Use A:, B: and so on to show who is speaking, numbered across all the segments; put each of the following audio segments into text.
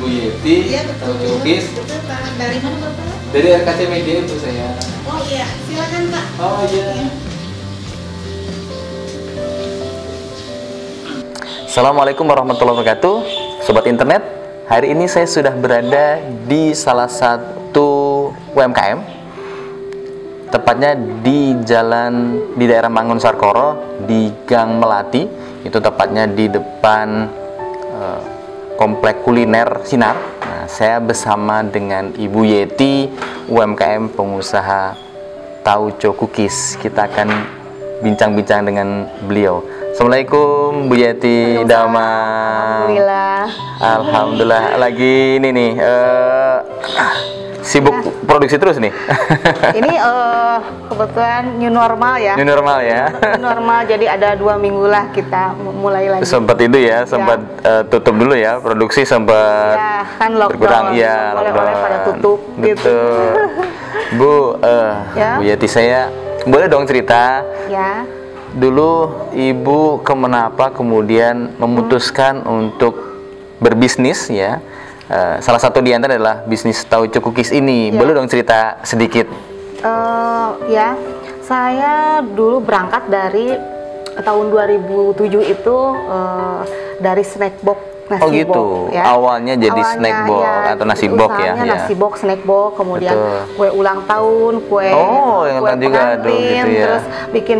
A: Bu Yeti,
B: Iya, betul.
A: Tauco Cookies.
B: Betul, Pak. Dari mana Bapak?
A: Dari RKC Media Bu saya.
B: Oh iya, silakan Pak.
A: Oh iya. Assalamualaikum warahmatullahi wabarakatuh, Sobat Internet. Hari ini saya sudah berada di salah satu UMKM, tepatnya di daerah Mangun Sarkoro, di Gang Melati. Itu tepatnya di depan Komplek Kuliner Sinar. Nah, saya bersama dengan Ibu Yeti, UMKM pengusaha Tauco Cookies. Kita akan bincang-bincang dengan beliau. Assalamualaikum Bu Yeti, Dama. Alhamdulillah. Lagi ini nih sibuk produksi terus nih.
C: Ini kebetulan new normal ya.
A: New normal ya.
C: New normal, jadi ada 2 minggu lah kita mulai lagi.
A: Sempat itu ya, sempat tutup dulu ya, produksi sempat
C: Ya, kan lockdown.
A: berkurang ya,
C: Oleh-oleh pada tutup gitu.
A: Bu,
C: Ya.
A: Bu Yeti, saya boleh dong cerita.
C: Ya.
A: Dulu Ibu kenapa kemudian memutuskan untuk berbisnis ya? Salah satu di antara adalah bisnis Tauco Cookies ini.
C: Ya.
A: Boleh dong cerita sedikit?
C: Ya, saya dulu berangkat dari tahun 2007 itu dari snack box. Nasi
A: Oh gitu.
C: box, ya.
A: Awalnya jadi snack box atau nasi box ya?
C: Usahanya nasi box, snack box, kemudian
A: Betul.
C: kue ulang tahun, kue
A: yang
C: kue
A: tadi juga ada
C: pengantin,
A: gitu ya.
C: terus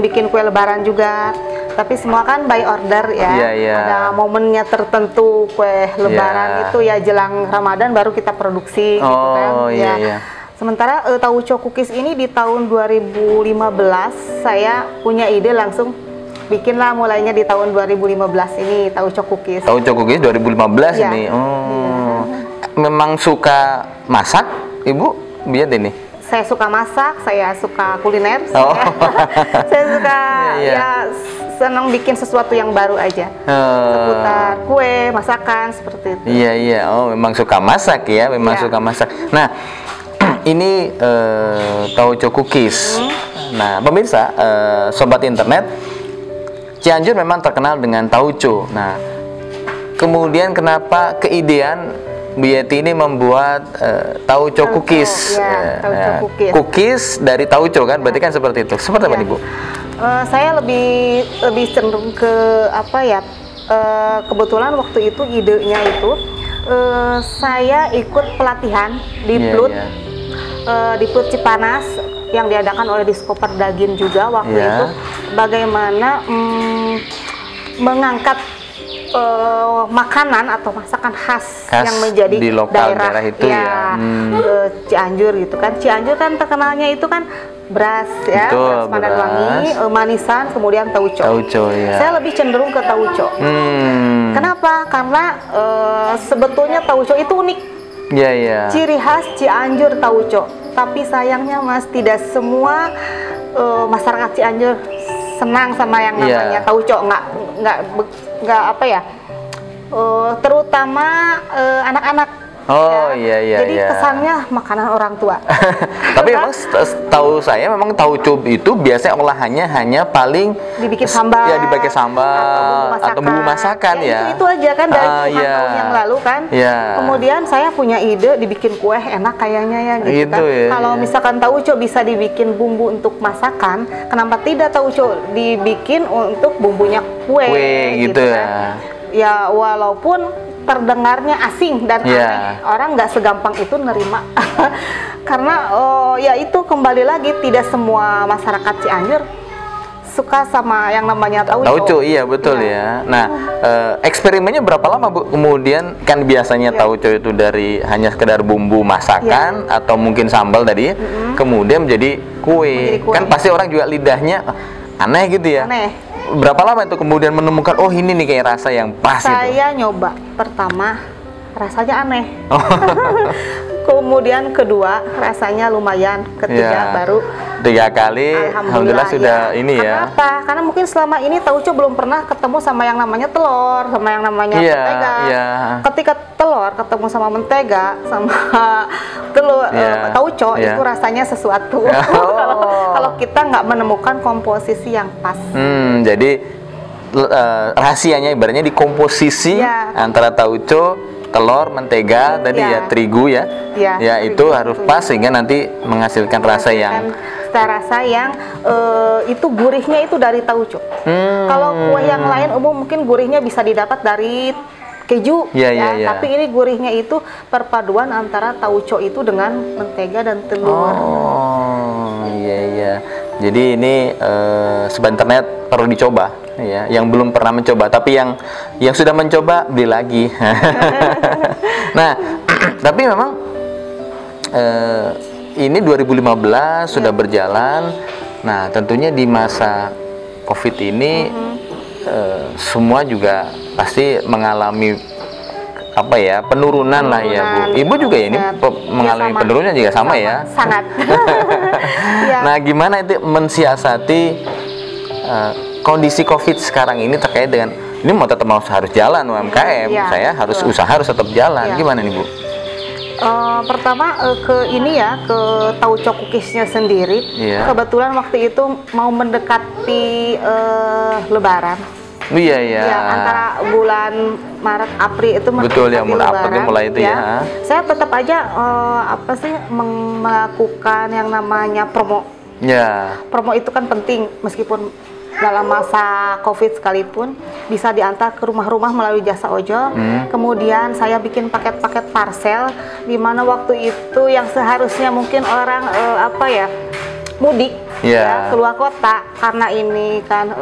C: bikin kue lebaran juga. Tapi semua kan by order ya.
A: Iya, iya.
C: Ada momennya tertentu, kue lebaran
A: Iya.
C: itu ya jelang Ramadan baru kita produksi gitu kan.
A: Oh iya, iya.
C: Sementara Tauco Cookies ini di tahun 2015 saya punya ide langsung bikinlah, mulainya di tahun 2015 ini Tauco Cookies.
A: Tauco Cookies 2015
C: Iya.
A: ini. Oh. Memang suka masak, Ibu? Biar ini.
C: Saya suka masak, saya suka kuliner.
A: Oh.
C: Saya suka
A: Iya, iya.
C: ya senang bikin sesuatu yang baru aja. Seputar kue, masakan seperti itu.
A: Iya, iya. Oh, memang suka masak ya, memang
C: Iya.
A: suka masak. Nah, ini Tauco Cookies. Nah, pemirsa, Sobat Internet, Cianjur memang terkenal dengan tauco. Nah, kemudian kenapa keidean Bu Yeti ini membuat Tauco Cookies?
C: Ya, Tauco Cookies.
A: Cookies dari tauco kan? Berarti kan seperti itu. Seperti apa
C: Ya.
A: nih, Bu?
C: Saya lebih cenderung ke apa ya? Kebetulan waktu itu idenya itu saya ikut pelatihan di
A: Iya,
C: Plut.
A: iya.
C: Di Plut Cipanas yang diadakan oleh Diskoper Dagin juga waktu
A: Ya.
C: itu, bagaimana mengangkat makanan atau masakan khas yang menjadi
A: di lokal daerah itu ya.
C: Cianjur gitu kan. Cianjur kan terkenalnya itu kan beras ya,
A: Betul,
C: beras pandan wangi,
A: beras.
C: manisan, kemudian tauco.
A: Tauco ya.
C: Saya lebih cenderung ke tauco. Kenapa? Karena sebetulnya tauco itu unik.
A: Iya, iya.
C: Ciri khas Cianjur tauco. Tapi sayangnya Mas, tidak semua masyarakat Cianjur senang sama yang namanya tauco. Nggak apa ya? Terutama anak-anak.
A: Oh iya, iya.
C: Jadi
A: iya.
C: kesannya makanan orang tua.
A: Tapi memang tahu saya memang tauco itu biasanya olahannya hanya paling
C: Dibikin sambal.
A: Ya, dipakai sambal atau bumbu masakan ya.
C: Itu aja kan dari puluhan tahun yang lalu kan.
A: Iya.
C: Kemudian saya punya ide dibikin kue enak kayaknya ya gitu
A: Gitu
C: kan.
A: ya,
C: Kalau
A: iya.
C: misalkan tauco bisa dibikin bumbu untuk masakan, kenapa tidak tauco dibikin untuk bumbunya kue
A: gitu ya.
C: kan. Ya walaupun terdengarnya asing dan aneh, orang nggak segampang itu nerima. Karena ya itu kembali lagi, tidak semua masyarakat Cianjur suka sama yang namanya tauco.
A: Tauco, iya betul ya. Nah, eksperimennya berapa lama Bu? Kemudian kan biasanya tauco itu dari hanya sekedar bumbu masakan atau mungkin sambal tadi, kemudian menjadi kue. Kan pasti orang juga lidahnya aneh gitu ya.
C: Aneh.
A: Berapa lama itu kemudian menemukan oh ini nih kayak rasa yang pas gitu?
C: Saya nyoba pertama rasanya aneh. Kemudian kedua rasanya lumayan, ketiga baru
A: 3 kali alhamdulillah sudah ini ya.
C: Kenapa? Karena mungkin selama ini tauco belum pernah ketemu sama yang namanya telur, sama yang namanya mentega. Ketika telur ketemu sama mentega, sama telur tauco itu rasanya sesuatu. Kalau kita nggak menemukan komposisi yang pas.
A: Jadi rahasianya ibaratnya di komposisi antara tauco telur, mentega, tadi ya terigu ya. Ya itu harus pas sehingga nanti menghasilkan rasa yang
C: rasa yang itu gurihnya itu dari tauco. Kalau kue yang lain mungkin gurihnya bisa didapat dari keju, tapi ini gurihnya itu perpaduan antara tauco itu dengan mentega dan telur.
A: Oh, iya. Jadi ini Sobat Internet perlu dicoba, ya. Yang belum pernah mencoba, tapi yang sudah mencoba beli lagi. Nah, tapi memang ini 2015 sudah berjalan. Nah, tentunya di masa COVID ini semua juga pasti mengalami penurunan lah ya Bu. Ibu juga ini mengalami penurunan juga sama ya.
C: Sangat.
A: Nah, gimana itu mensiasati kondisi COVID sekarang ini terkait dengan ini harus jalan UMKM, saya harus usaha harus tetap jalan. Gimana nih Bu?
C: Pertama ke tauco cookiesnya sendiri. Kebetulan waktu itu mau mendekati Lebaran. Antara bulan Maret April itu
A: betul ya, mulai itu ya.
C: Saya tetap aja melakukan yang namanya promo. Promo itu kan penting meskipun dalam masa COVID sekalipun bisa diantar ke rumah-rumah melalui jasa ojol. Kemudian saya bikin paket-paket parcel di mana waktu itu yang seharusnya mungkin orang mudik keluar kota karena ini kan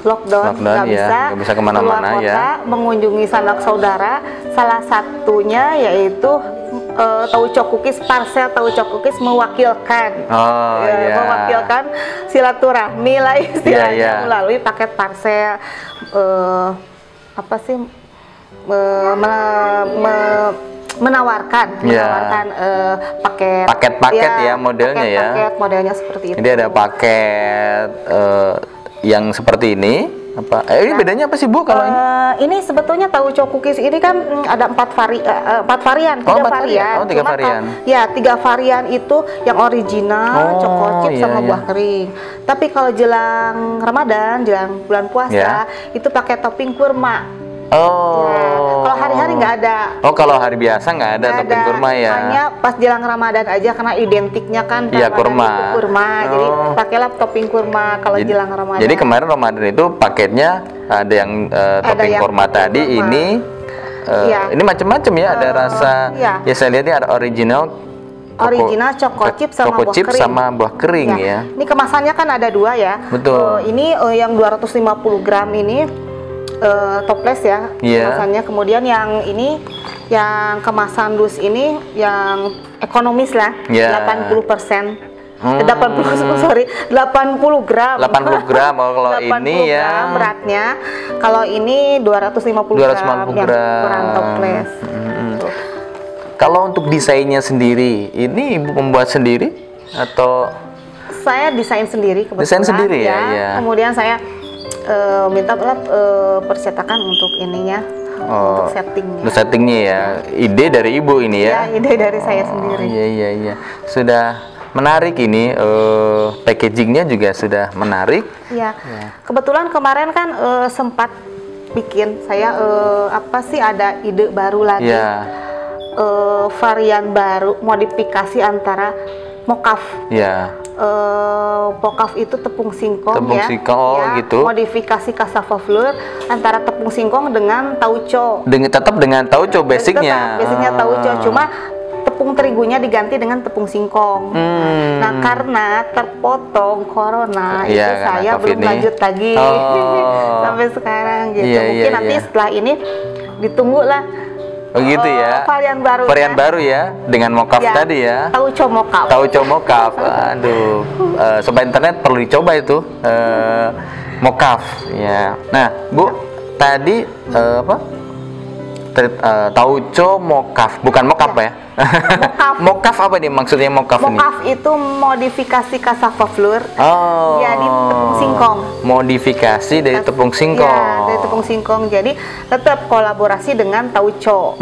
C: lockdown nggak bisa
A: kemana-mana
C: kota, mengunjungi sanak saudara, salah satunya yaitu tauco cookies, parcel tauco cookies mewakilkan mewakilkan silaturahmi lah istilahnya melalui paket parcel menawarkan
A: paket modelnya
C: modelnya seperti itu.
A: Jadi ada paket yang seperti ini. Ini bedanya apa sih Bu kalau ini?
C: Ini sebetulnya tauco cookies ini kan ada 3 varian.
A: 3 varian.
C: Ya, 3 varian itu yang original, choco chip sama buah kering. Tapi kalau jelang Ramadan, jelang bulan puasa, itu pakai topping kurma. Kalau hari-hari nggak ada.
A: Kalau hari biasa nggak ada topping kurma ya.
C: Hanya pas jelang Ramadan aja karena identiknya kan
A: kurma.
C: Jadi pakailah topping kurma kalau jelang Ramadan.
A: Jadi kemarin Ramadan itu paketnya ada yang topping kurma tadi. Ini macam-macam ya. Ada rasa saya lihat ada original
C: choco chip sama buah kering ya. Ini kemasannya kan ada 2 ya.
A: Betul.
C: Ini yang 250 gram ini toples ya kemasannya. Kemudian yang ini yang kemasan dus ini yang ekonomis lah, 80%. 80 gram.
A: 80 gram kalau ini ya.
C: Beratnya. Kalau ini 250 gram. Ukuran toples.
A: Kalau untuk desainnya sendiri, ini Ibu membuat sendiri atau?
C: Saya desain sendiri kebetulan.
A: Desain sendiri ya.
C: Kemudian saya minta percetakan untuk ininya, untuk settingnya.
A: Untuk settingnya ya, ide dari Ibu ini ya?
C: Ya, ide dari saya sendiri.
A: Iya. Sudah menarik ini, packagingnya juga sudah menarik.
C: Iya. Kebetulan kemarin kan sempat bikin saya ada ide baru lagi. Varian baru, modifikasi antara mokaf. Mokaf itu tepung singkong
A: gitu.
C: Modifikasi cassava flour antara tepung singkong dengan tauco.
A: Tetap dengan tauco basicnya.
C: Basicnya tauco, cuma tepung terigunya diganti dengan tepung singkong. Nah, karena terpotong corona itu saya belum lanjut lagi sampai sekarang gitu. Mungkin nanti setelah ini ditunggulah.
A: Gitu ya. Varian baru ya dengan mokaf tadi ya.
C: Tauco mokaf.
A: Aduh. Sobat Internet perlu dicoba itu mokaf ya. Nah, Bu, tadi tauco mokaf, bukan mokaf ya? Mokaf apa nih maksudnya mokaf ini?
C: Mokaf itu modifikasi cassava flour. Jadi tepung singkong.
A: Modifikasi dari tepung singkong.
C: Ya, dari tepung singkong. Jadi tetap kolaborasi dengan tauco.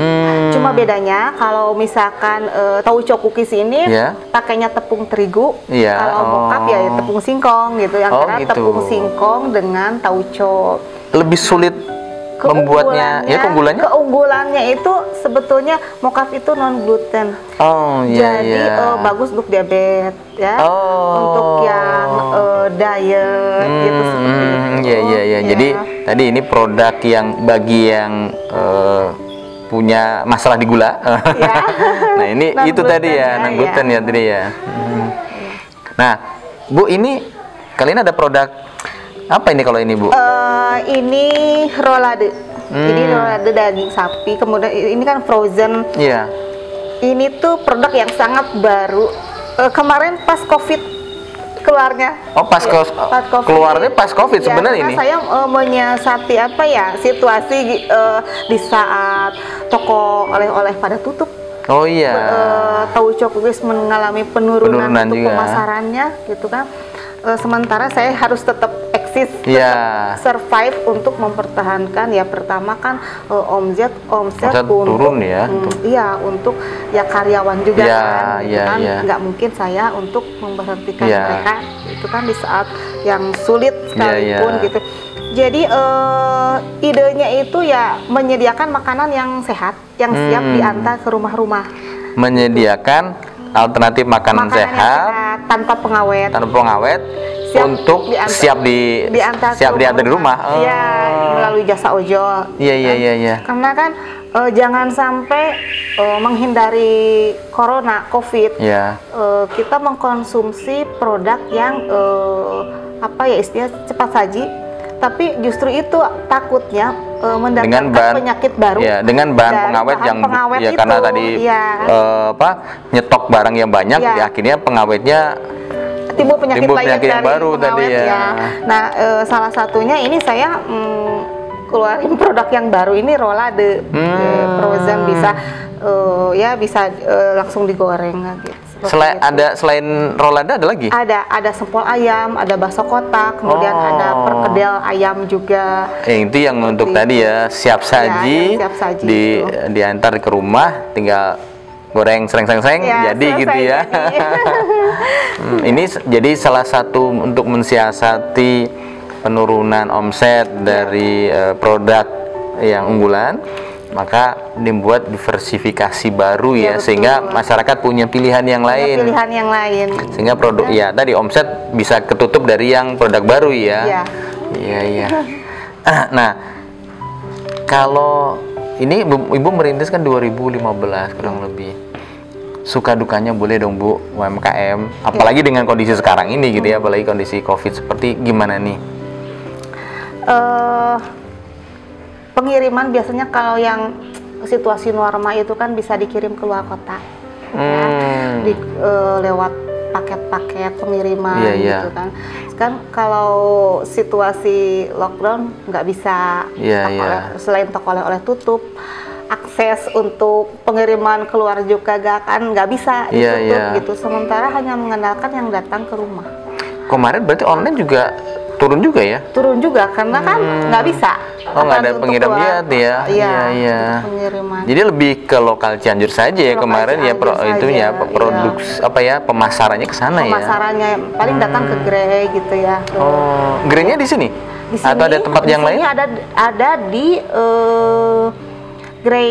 C: Cuma bedanya kalau misalkan tauco cookies ini pakainya tepung terigu. Kalau mokaf ya tepung singkong gitu. Antara tepung singkong dengan tauco.
A: Lebih sulit membuatnya ya
C: keunggulannya itu sebetulnya mokaf itu non gluten.
A: Oh iya.
C: Jadi bagus untuk diabetes ya. Untuk yang diet gitu seperti itu.
A: Iya. Ya. Jadi tadi ini produk yang bagi yang punya masalah di gula. Ya. Nah ini itu tadi ya non gluten ya tadi ya. Nah Bu, ini kalian ada produk apa ini kalau ini Bu?
C: Ini rolade. Ini rolade daging sapi. Kemudian ini kan frozen.
A: Iya.
C: Ini tuh produk yang sangat baru. Kemarin pas COVID keluarnya.
A: Oh pas COVID. Keluarnya pas COVID ya, sebenarnya ini.
C: Saya menyiasati apa ya situasi di saat toko oleh-oleh pada tutup.
A: Oh iya.
C: Tauco Cookies mengalami penurunan untuk
A: juga.
C: pemasarannya gitu kan. Sementara saya harus tetap eksis, survive untuk mempertahankan ya. Pertama kan omset untuk
A: turun ya.
C: Iya, untuk ya karyawan juga kan. Gitu kan.
A: Iya.
C: Nggak mungkin saya untuk memberhentikan mereka itu kan di saat yang sulit sekalipun gitu. Jadi idenya itu ya menyediakan makanan yang sehat, yang siap diantar ke rumah-rumah.
A: Menyediakan alternatif makanan sehat
C: tanpa pengawet.
A: Siap diantar di rumah.
C: Iya, melalui jasa ojol.
A: Iya.
C: Karena kan jangan sampai menghindari corona, COVID. Kita mengkonsumsi produk yang apa ya istilahnya cepat saji. Tapi justru itu takutnya mendatangkan penyakit baru.
A: Ya, dengan bahan pengawet yang ya karena tadi nyetok barang yang banyak, ya akhirnya pengawetnya
C: timbul penyakit
A: yang baru tadi ya.
C: Nah, salah satunya ini saya keluarin produk yang baru ini rolade, frozen bisa langsung digoreng gitu. Selain rolada ada lagi? Ada sempol ayam, ada bakso kotak, kemudian ada perkedel ayam juga.
A: Itu yang untuk tadi ya siap saji, diantar ke rumah, tinggal goreng sering-sering jadi gitu ya. Ini jadi salah satu untuk mensiasati penurunan omset dari produk yang unggulan. Maka dibuat diversifikasi baru ya sehingga masyarakat punya pilihan yang lain. Sehingga produk tadi omset bisa ketutup dari yang produk baru ya. Iya. Nah, kalau ini Ibu merintis kan 2015 kurang lebih. Suka dukanya boleh dong Bu, UMKM, apalagi dengan kondisi sekarang ini gitu ya, apalagi kondisi COVID seperti gimana nih?
C: Pengiriman biasanya kalau yang situasi normal itu kan bisa dikirim ke luar kota, lewat paket-paket pengiriman gitu kan. Sekarang kalau situasi lockdown nggak bisa, selain toko oleh-oleh tutup, akses untuk pengiriman keluar juga nggak bisa ditutup gitu. Sementara hanya mengandalkan yang datang ke rumah.
A: Kemarin berarti online juga turun juga ya?
C: Turun juga karena kan nggak bisa.
A: Nggak ada pengirim ya? Iya.
C: Pengiriman.
A: Jadi lebih ke lokal Cianjur saja ya kemarin ya pemasarannya ke sana ya? Pemasarannya
C: paling datang ke Grey gitu ya.
A: Grey-nya di sini? Atau ada tempat yang lain?
C: Ada di Grey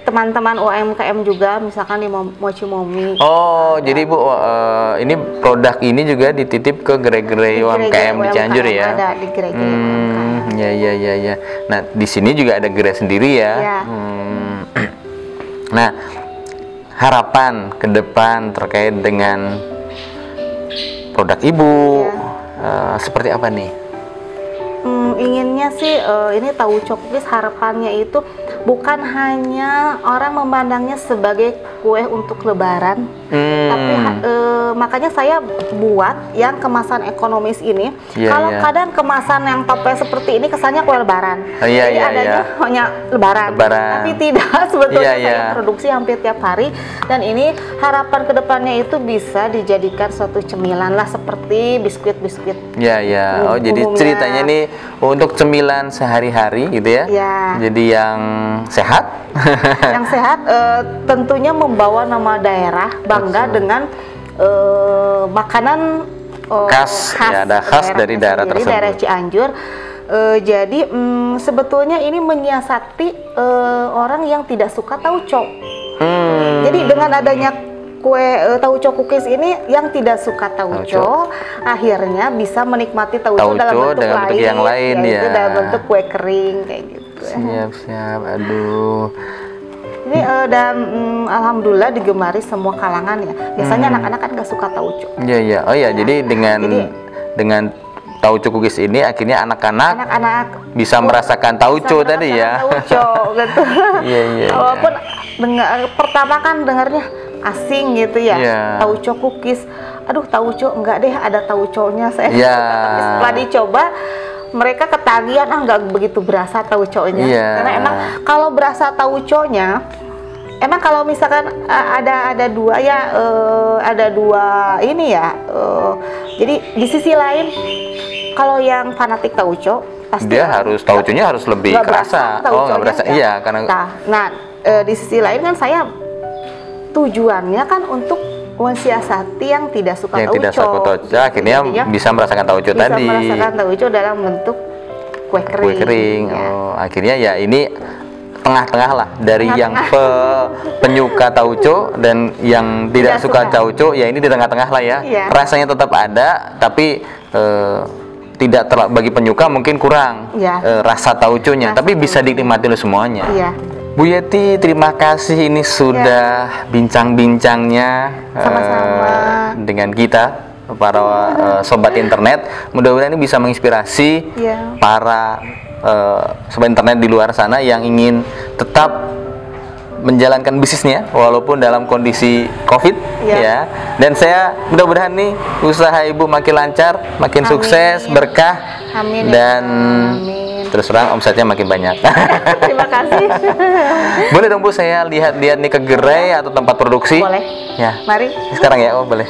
C: teman-teman UMKM juga, misalkan di Mochi Momi.
A: Jadi Bu, ini produk ini juga dititip ke Grey UMKM di Cianjur ya?
C: Ada di Grey UMKM.
A: Ya. Nah, di sini juga ada Grey sendiri ya? Nah, harapan ke depan terkait dengan produk Ibu seperti apa nih?
C: Inginnya sih ini Tauco Cookies harapannya itu bukan hanya orang memandangnya sebagai kue untuk lebaran, tapi makanya saya buat yang kemasan ekonomis ini. Kalau kadang kemasan yang toples seperti ini kesannya kue lebaran, jadi adanya hanya lebaran, tapi tidak, sebetulnya saya produksi hampir tiap hari. Dan ini harapan kedepannya itu bisa dijadikan suatu cemilan lah seperti biskuit-biskuit.
A: Oh jadi ceritanya nih untuk cemilan sehari-hari gitu ya? Jadi yang sehat?
C: Yang sehat tentunya membawa nama daerah, bangga dengan makanan
A: khas dari daerah tersebut.
C: Daerah Cianjur. Jadi sebetulnya ini menyiasati orang yang tidak suka tauco. Jadi dengan adanya kue tauco cookies ini, yang tidak suka tauco akhirnya bisa menikmati tauco dalam bentuk
A: yang lain,
C: yaitu dalam bentuk kue kering kayak gitu.
A: Siap. Aduh.
C: Ini dan alhamdulillah digemari semua kalangan ya. Biasanya anak-anak kan nggak suka tauco.
A: Iya. Oh iya, jadi dengan tauco cookies ini akhirnya anak-anak bisa merasakan tauco tadi ya.
C: Tauco gitu.
A: Iya.
C: Walaupun pertama kan dengarnya asing gitu ya. Tauco cookies. Aduh, tauco enggak deh, ada tauconya saya. Tapi setelah dicoba mereka ketagihan, nggak begitu berasa tauconya. Karena emang kalau berasa tauconya, emang kalau misalkan ada dua ya, ada dua ini ya. Jadi di sisi lain, kalau yang fanatik tauco, pasti
A: dia harus tauconya harus lebih kerasa. Nggak berasa. Iya, karena.
C: Nah, di sisi lain kan saya tujuannya kan untuk mensiasati yang tidak suka tauco.
A: Akhirnya bisa merasakan tauco tadi.
C: Bisa merasakan tauco dalam bentuk kue kering.
A: Akhirnya ya ini tengah-tengah lah dari yang penyuka tauco dan yang tidak suka tauco. Ya ini di tengah-tengah lah ya. Rasanya tetap ada, tapi tidak bagi penyuka mungkin kurang rasa tauconya, tapi bisa dinikmati oleh semuanya. Bu Yeti, terima kasih ini sudah bincang-bincangnya dengan kita para sobat internet. Mudah-mudahan ini bisa menginspirasi para sobat internet di luar sana yang ingin tetap menjalankan bisnisnya walaupun dalam kondisi COVID ya. Dan saya mudah-mudahan nih usaha Ibu makin lancar, makin sukses, berkah, dan terus terang omsetnya makin banyak.
C: Terima kasih.
A: Boleh dong Bu, saya lihat-lihat nih ke gerai atau tempat produksi?
C: Boleh.
A: Ya.
C: Mari.
A: Sekarang ya, boleh.